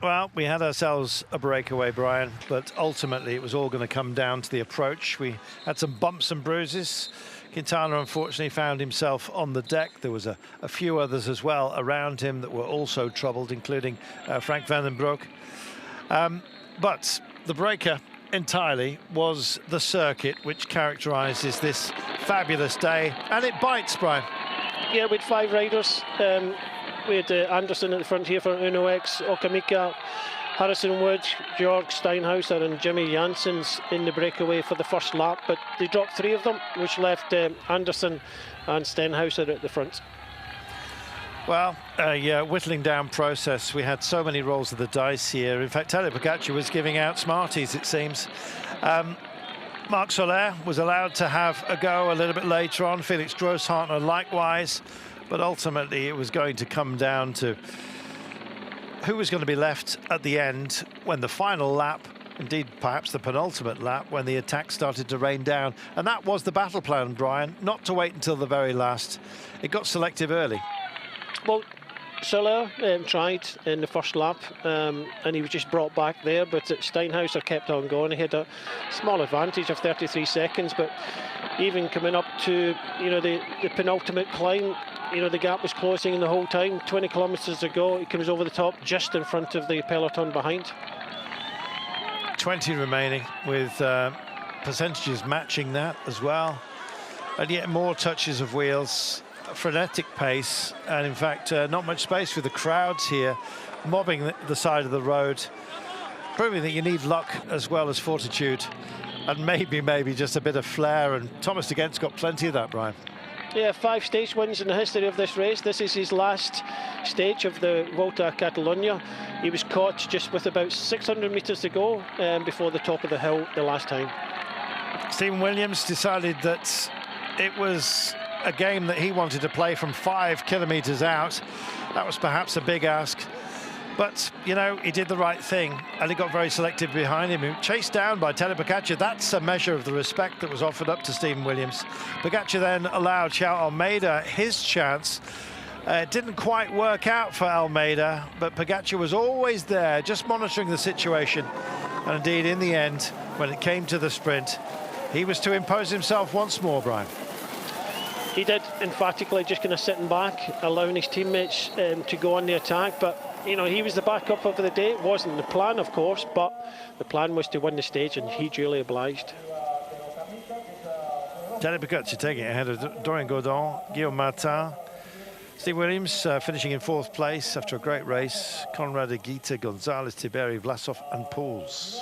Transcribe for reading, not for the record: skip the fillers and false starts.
Well, we had ourselves a breakaway, Brian, but ultimately it was all going to come down to the approach. We had some bumps and bruises. Quintana unfortunately found himself on the deck. There was a few others as well around him that were also troubled, including Frank van den Broek. But the breaker entirely was the circuit which characterises this fabulous day, and it bites, Brian. Yeah, with 5 riders. We had Anderson at the front here for Uno X, Okamika, Harrison Wood, Georg Steinhauser and Jimmy Janssens in the breakaway for the first lap, but they dropped 3 of them, which left Anderson and Steinhauser at the front. Well, yeah, whittling down process. We had so many rolls of the dice here. In fact, Tadej Pogačar was giving out Smarties, it seems. Marc Soler was allowed to have a go a little bit later on. Felix Grosshartner likewise. But ultimately, it was going to come down to who was going to be left at the end when the final lap, indeed perhaps the penultimate lap, when the attack started to rain down. And that was the battle plan, Brian, not to wait until the very last. It got selective early. Well, Soler tried in the first lap and he was just brought back there, but Steinhauser kept on going. He had a small advantage of 33 seconds, but even coming up to, you know, the penultimate climb, you know, the gap was closing the whole time. 20 kilometres to go, he comes over the top just in front of the peloton behind. 20 remaining with percentages matching that as well, and yet more touches of wheels, frenetic pace, and in fact not much space for the crowds here mobbing the side of the road, proving that you need luck as well as fortitude and maybe just a bit of flair, and Thomas de Gent's got plenty of that, Brian. Yeah, 5 stage wins in the history of this race. This is his last stage of the Volta A Catalunya. He was caught just with about 600 metres to go before the top of the hill the last time. Stephen Williams decided that it was a game that he wanted to play from 5 kilometres out. That was perhaps a big ask, but you know, he did the right thing and he got very selective behind him. He was chased down by Tadej Pogačar. That's a measure of the respect that was offered up to Stephen Williams. Pogačar then allowed João Almeida his chance. It didn't quite work out for Almeida, but Pogačar was always there, just monitoring the situation. And indeed, in the end, when it came to the sprint, he was to impose himself once more, Brian. He did, emphatically, just kind of sitting back, allowing his teammates to go on the attack. But, you know, he was the backup of the day. It wasn't the plan, of course, but the plan was to win the stage, and he duly obliged. Tadej Pogačar taking it ahead of Dorian Gaudon, Guillaume Martin. Steve Williams finishing in 4th place after a great race. Conrad Higuita, Gonzalez, Tiberi, Vlasov and Pauls.